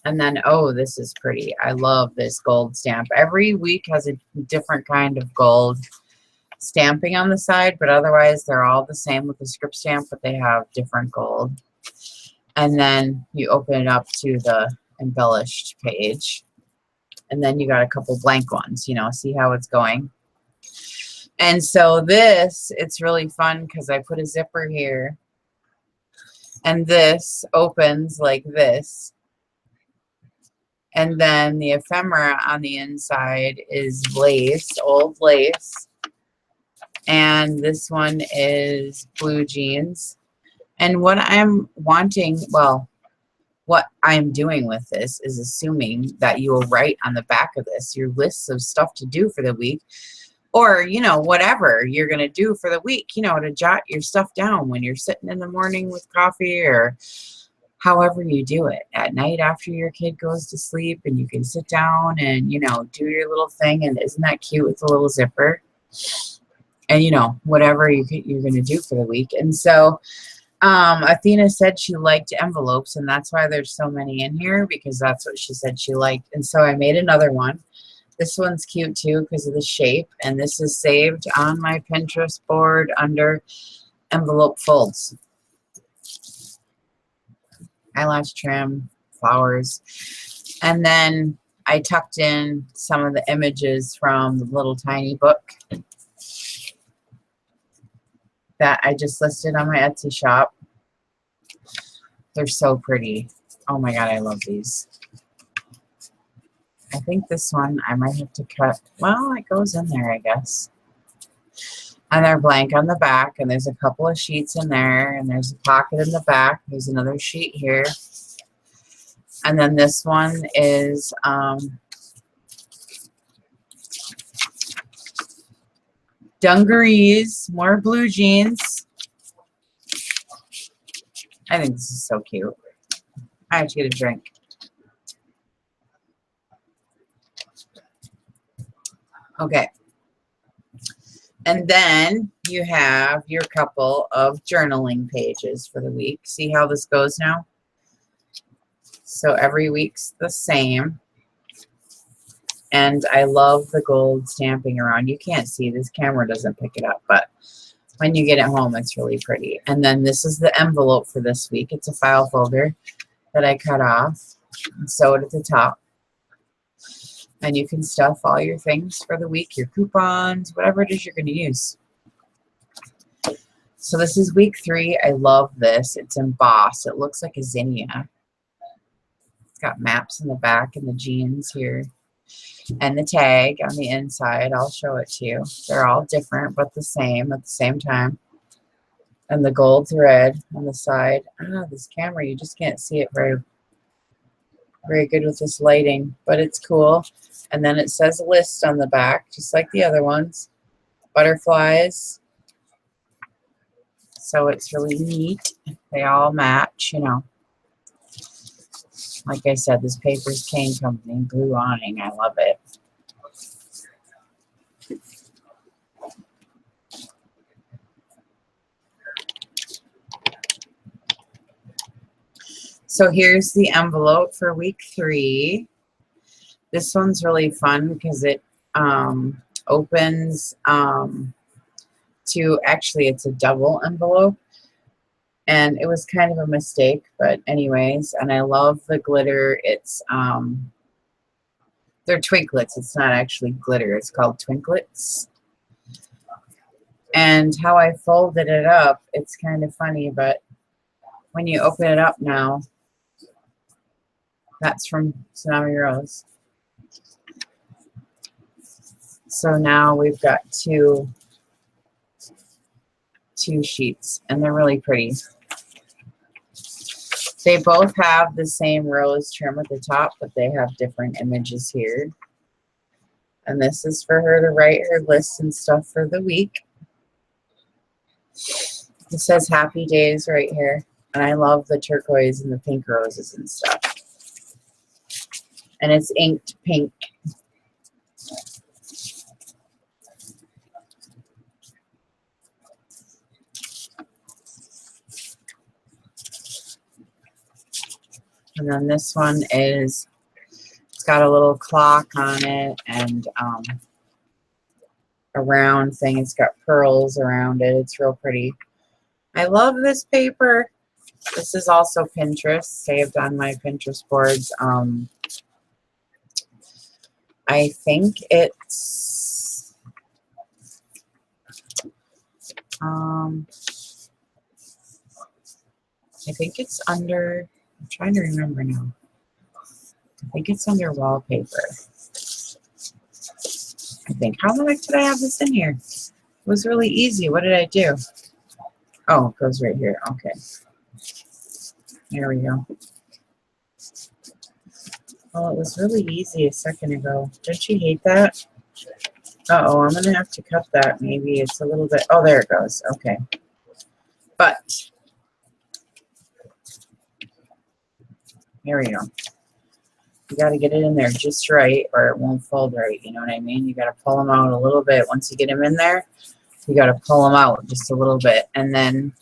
And then, oh, this is pretty. I love this gold stamp. Every week has a different kind of gold stamping on the side, but otherwise they're all the same with the script stamp, but they have different gold. And then you open it up to the embellished page. And then you got a couple blank ones, you know, see how it's going. And so this, it's really fun because I put a zipper here. And this opens like this. And then the ephemera on the inside is lace, old lace. And this one is blue jeans. And what I'm wanting, well, what I'm doing with this is assuming that you will write on the back of this your lists of stuff to do for the week. Or, you know, whatever you're going to do for the week, you know, to jot your stuff down when you're sitting in the morning with coffee or however you do it at night after your kid goes to sleep, and you can sit down and, you know, do your little thing. And isn't that cute with the little zipper? And, you know, whatever you're going to do for the week. And so Athena said she liked envelopes, and that's why there's so many in here, because that's what she said she liked. And so I made another one. This one's cute too because of the shape, and this is saved on my Pinterest board under envelope folds. Eyelash trim, flowers, and then I tucked in some of the images from the little tiny book that I just listed on my Etsy shop. They're so pretty. Oh my God, I love these. I think this one I might have to cut. Well, it goes in there, I guess. And they're blank on the back, and there's a couple of sheets in there, and there's a pocket in the back. There's another sheet here. And then this one is dungarees, more blue jeans. I think this is so cute. I have to get a drink. Okay. And then you have your couple of journaling pages for the week. See how this goes now? So every week's the same. And I love the gold stamping around. You can't see, this camera doesn't pick it up, but when you get it home, it's really pretty. And then this is the envelope for this week. It's a file folder that I cut off and sewed at the top. And you can stuff all your things for the week, your coupons, whatever it is you're going to use. So this is week 3. I love this. It's embossed. It looks like a zinnia. It's got maps in the back and the jeans here. And the tag on the inside. I'll show it to you. They're all different, but the same at the same time. And the gold thread on the side. This camera, you just can't see it very good with this lighting, but it's cool. And then it says list on the back, just like the other ones. Butterflies. So it's really neat. They all match, you know. Like I said, this paper's Kane Company, blue awning. I love it. So here's the envelope for week 3. This one's really fun because it opens to, actually it's a double envelope. And it was kind of a mistake, but anyways, and I love the glitter. It's, they're twinklets. It's not actually glitter. It's called twinklets. And how I folded it up, it's kind of funny, but when you open it up now, that's from Tsunami Rose. So now we've got 2 2 sheets, and they're really pretty. They both have the same rose trim at the top, but they have different images here. And this is for her to write her lists and stuff for the week. It says happy days right here. And I love the turquoise and the pink roses and stuff. And it's inked pink. And then this one is, it's got a little clock on it and a round thing. It's got pearls around it. It's real pretty. I love this paper. This is also Pinterest, saved on my Pinterest boards. I think it's under, I'm trying to remember now. I think it's under wallpaper. I think. How the heck did I have this in here? It was really easy. What did I do? Oh, it goes right here. Okay. There we go. Oh, it was really easy a second ago. Don't you hate that? Uh-oh, I'm going to have to cut that. Maybe it's a little bit. Oh, there it goes. Okay. But here we go. You got to get it in there just right or it won't fold right. You know what I mean? You got to pull them out a little bit. Once you get them in there, you got to pull them out just a little bit. And then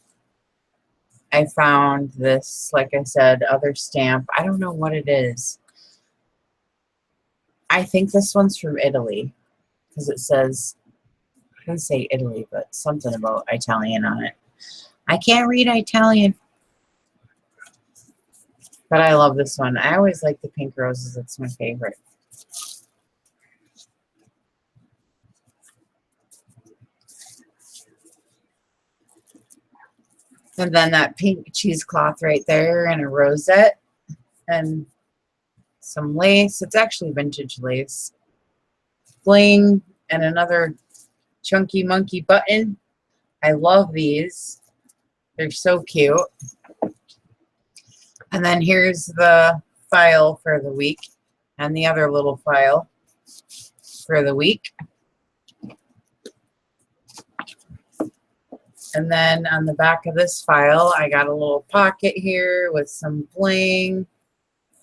I found this, like I said, other stamp. I don't know what it is. I think this one's from Italy because it says, I didn't say Italy, but something about Italian on it. I can't read Italian. But I love this one. I always like the pink roses. It's my favorite. And then that pink cheesecloth right there and a rosette and some lace. It's actually vintage lace. Bling and another chunky monkey button. I love these. They're so cute. And then here's the file for the week and the other little file for the week. And then on the back of this file, I got a little pocket here with some bling,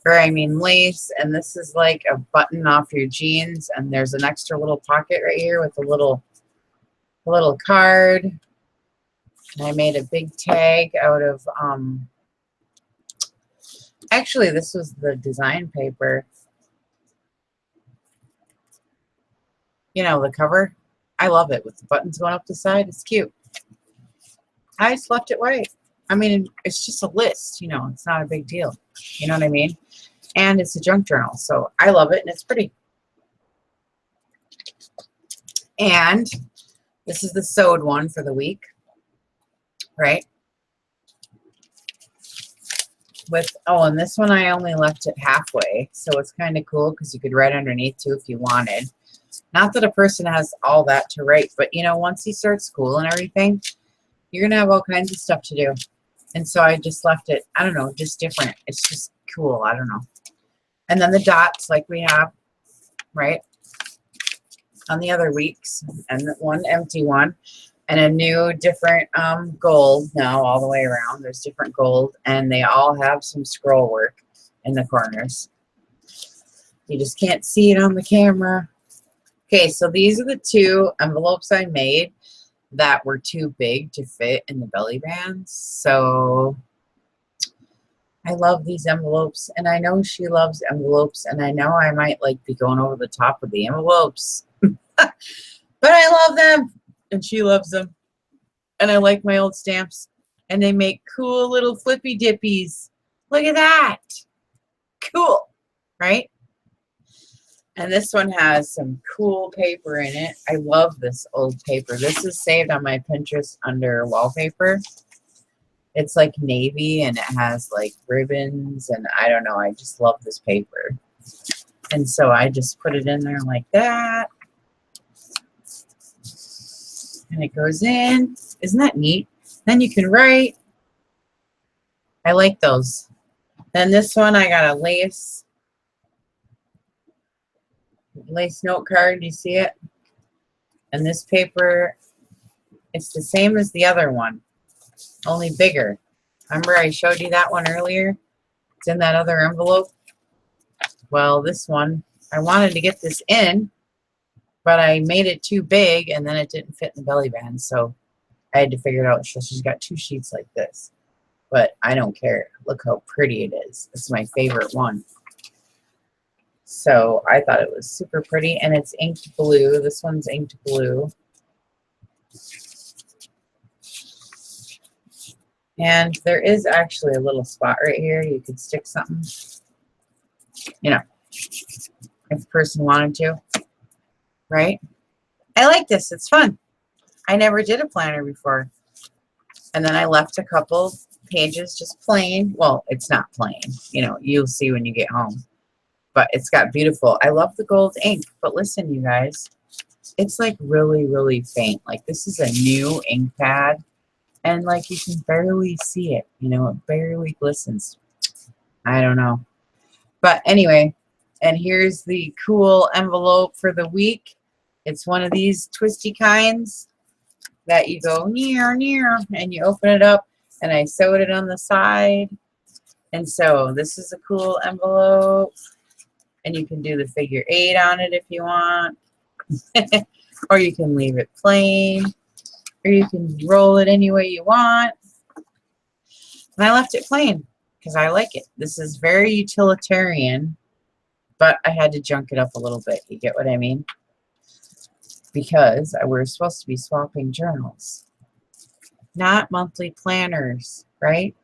or I mean lace. And this is like a button off your jeans. And there's an extra little pocket right here with a little card. And I made a big tag out of, actually, this was the design paper. You know, the cover. I love it with the buttons going up the side. It's cute. I just left it white. I mean, it's just a list, you know, it's not a big deal. You know what I mean? And it's a junk journal, so I love it and it's pretty. And this is the sewed one for the week, right? With, oh, and this one I only left it halfway, so it's kind of cool because you could write underneath too if you wanted. Not that a person has all that to write, but you know, once you start school and everything, you're gonna have all kinds of stuff to do. And so I just left it, I don't know, just different. It's just cool, I don't know. And then the dots like we have, right, on the other weeks, and one empty one, and a new different gold now all the way around. There's different gold, and they all have some scroll work in the corners. You just can't see it on the camera. Okay, so these are the 2 envelopes I made that were too big to fit in the belly bands. So I love these envelopes, and I know she loves envelopes, and I know I might like be going over the top of the envelopes. But I love them, and she loves them. And I like my old stamps, and they make cool little flippy dippies. Look at that. Cool, right? And this one has some cool paper in it. I love this old paper. This is saved on my Pinterest under wallpaper. It's like navy and it has like ribbons and I don't know. I just love this paper. And so I just put it in there like that. And it goes in. Isn't that neat? Then you can write. I like those. Then this one, I got a lace note card. Do you see it? And this paper, it's the same as the other one, only bigger. Remember I showed you that one earlier? It's in that other envelope. Well, this one, I wanted to get this in, but I made it too big, and then it didn't fit in the belly band, so I had to figure it out. So she's got two sheets like this, but I don't care. Look how pretty it is. It's my favorite one. So I thought it was super pretty, and it's inked blue. This one's inked blue. And there is actually a little spot right here. You could stick something, you know, if the person wanted to, right? I like this. It's fun. I never did a planner before. And then I left a couple pages just plain. Well, it's not plain. You know, you'll see when you get home. But it's got beautiful. I love the gold ink. But listen, you guys, it's like really, really faint. Like this is a new ink pad. And like you can barely see it. You know, it barely glistens. I don't know. But anyway, and here's the cool envelope for the week. It's one of these twisty kinds that you go near, and you open it up. And I sewed it on the side. And so this is a cool envelope. And you can do the figure 8 on it if you want. Or you can leave it plain. Or you can roll it any way you want. And I left it plain because I like it. This is very utilitarian. But I had to junk it up a little bit. You get what I mean? Because we're supposed to be swapping journals. Not monthly planners, right?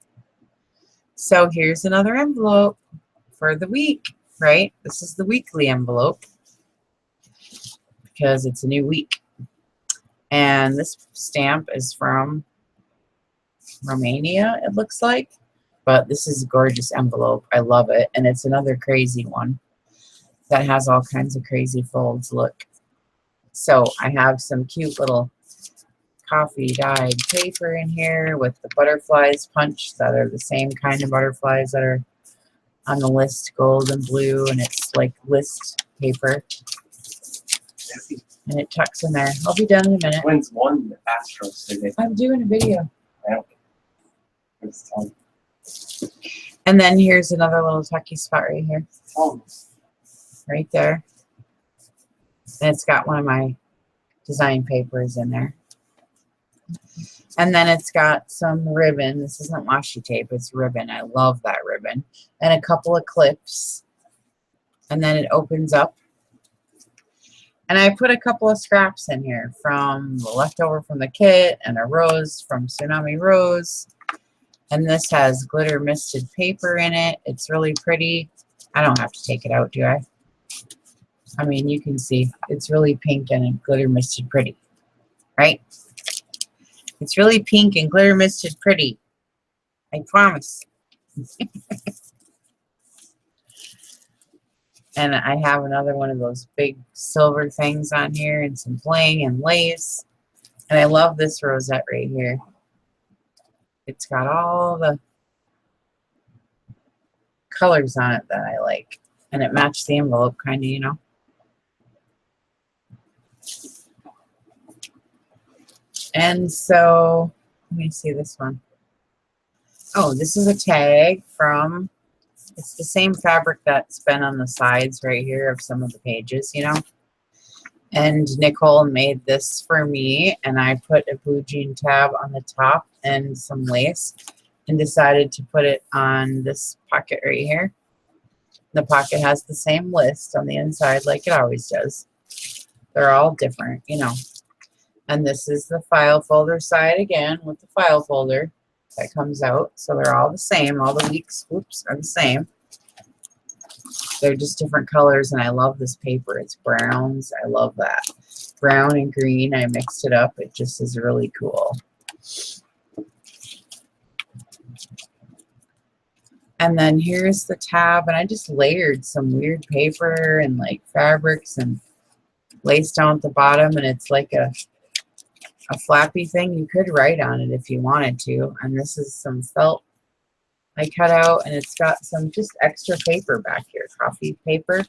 So here's another envelope for the week. Right? This is the weekly envelope because it's a new week. And this stamp is from Romania, it looks like. But this is a gorgeous envelope. I love it. And it's another crazy one that has all kinds of crazy folds. Look. So I have some cute little coffee dyed paper in here with the butterflies punched that are the same kind of butterflies that are on the list, gold and blue, and it's like list paper. And it tucks in there. I'll be done in a minute. When's one Astros today? I'm doing a video. Yeah. And then here's another little tucky spot right here. Oh. Right there. And it's got one of my design papers in there. And then it's got some ribbon. This isn't washi tape, it's ribbon. I love that ribbon. And a couple of clips. And then it opens up. And I put a couple of scraps in here from the leftover from the kit and a rose from Tsunami Rose. And this has glitter misted paper in it. It's really pretty. I don't have to take it out, do I? I mean, you can see it's really pink and glitter misted pretty, right? It's really pink and glitter misted pretty. I promise. And I have another one of those big silver things on here and some bling and lace. And I love this rosette right here. It's got all the colors on it that I like. And it matched the envelope kind of, you know. And so, let me see this one. Oh, this is a tag from, it's the same fabric that's been on the sides right here of some of the pages, you know. And Nicole made this for me, and I put a blue jean tab on the top and some lace, and decided to put it on this pocket right here. The pocket has the same list on the inside like it always does. They're all different, you know. And this is the file folder side again with the file folder that comes out. So they're all the same. All the weeks, oops, are the same. They're just different colors, and I love this paper. It's browns. I love that. Brown and green. I mixed it up. It just is really cool. And then here's the tab, and I just layered some weird paper and like fabrics and lace down at the bottom, and it's like a a flappy thing. You could write on it if you wanted to. And this is some felt I cut out, and it's got some just extra paper back here, coffee paper.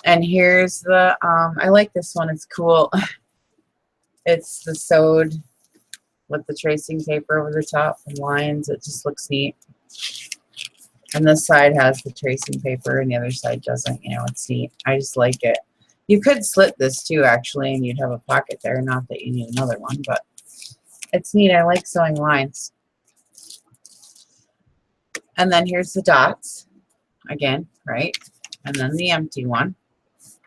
And here's the, I like this one. It's cool. It's the sewed with the tracing paper over the top and lines. It just looks neat. And this side has the tracing paper and the other side doesn't. You know, it's neat. I just like it. You could slit this too, actually, and you'd have a pocket there. Not that you need another one, but it's neat. I like sewing lines. And then here's the dots again, right? And then the empty one.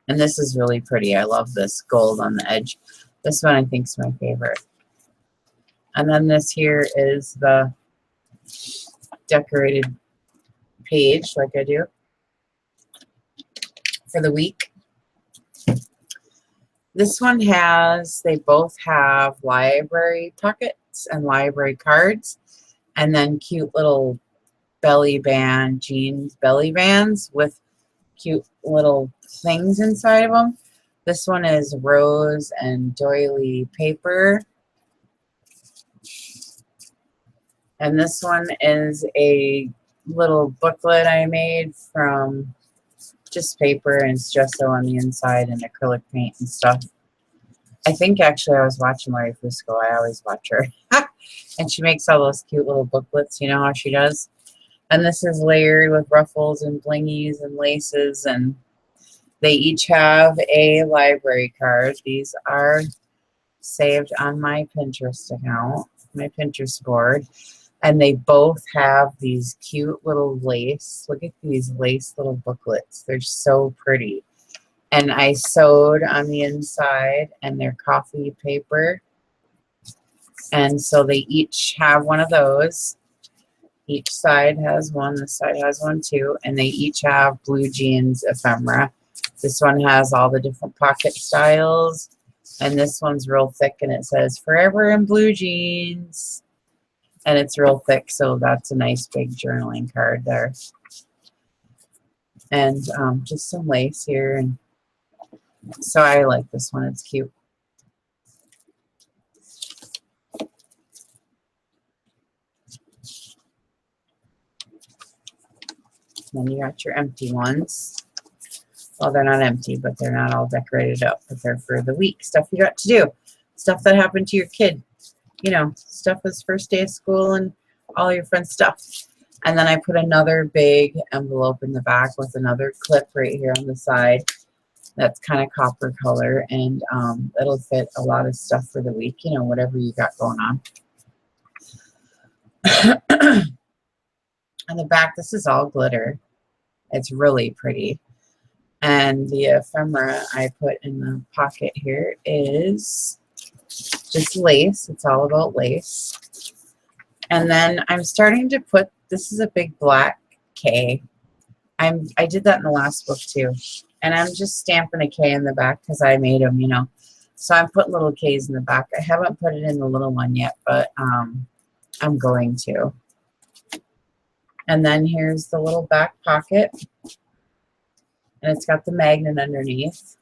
And this is really pretty. I love this gold on the edge. This one I think is my favorite. And then this here is the decorated page, like I do for the week. This one has, they both have library pockets and library cards, and then cute little belly band, jeans belly bands with cute little things inside of them. This one is rose and doily paper. And this one is a little booklet I made from just paper, and it's gesso on the inside and acrylic paint and stuff. I think actually I was watching Lori Fusco. I always watch her. And she makes all those cute little booklets. You know how she does? And this is layered with ruffles and blingies and laces, and they each have a library card. These are saved on my Pinterest account, my Pinterest board. And they both have these cute little lace. Look at these lace little booklets. They're so pretty. And I sewed on the inside, and they're coffee paper. And so they each have one of those. Each side has one. This side has one too. And they each have blue jeans ephemera. This one has all the different pocket styles. And this one's real thick, and it says forever in blue jeans. And it's real thick, so that's a nice big journaling card there. And just some lace here. And so I like this one. It's cute. Then you got your empty ones. Well, they're not empty, but they're not all decorated up. But they're for the week. Stuff you got to do. Stuff that happened to your kid. You know, stuff was first day of school and all your friends' stuff. And then I put another big envelope in the back with another clip right here on the side. That's kind of copper color, and it'll fit a lot of stuff for the week, you know, whatever you got going on. On the back, this is all glitter. It's really pretty. And the ephemera I put in the pocket here is just lace. It's all about lace. And then I'm starting to put, this is a big black K. I did that in the last book too. And I'm just stamping a K in the back because I made them, you know. So I'm putting little K's in the back. I haven't put it in the little one yet, but I'm going to. And then here's the little back pocket. And it's got the magnet underneath.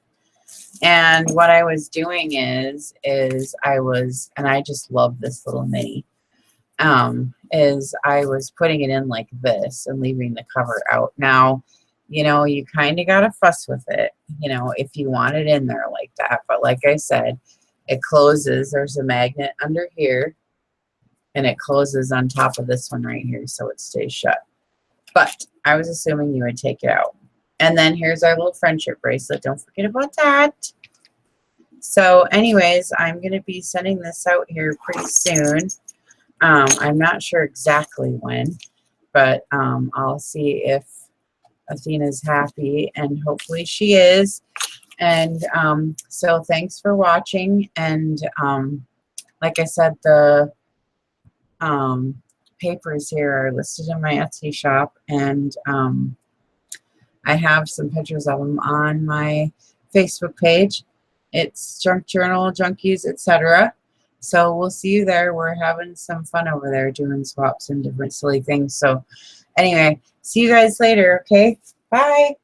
And what I was doing is I was, and I just love this little mini, is I was putting it in like this and leaving the cover out. Now, you know, you kind of got to fuss with it, you know, if you want it in there like that. But like I said, it closes. There's a magnet under here, and it closes on top of this one right here, so it stays shut. But I was assuming you would take it out. And then here's our little friendship bracelet. Don't forget about that. So anyways, I'm going to be sending this out here pretty soon. I'm not sure exactly when, but I'll see if Athena's happy, and hopefully she is. And so thanks for watching. And like I said, the papers here are listed in my Etsy shop, and I have some pictures of them on my Facebook page. It's Junk Journal, Junkies, etc. So we'll see you there. We're having some fun over there doing swaps and different silly things. So anyway, see you guys later, okay? Bye.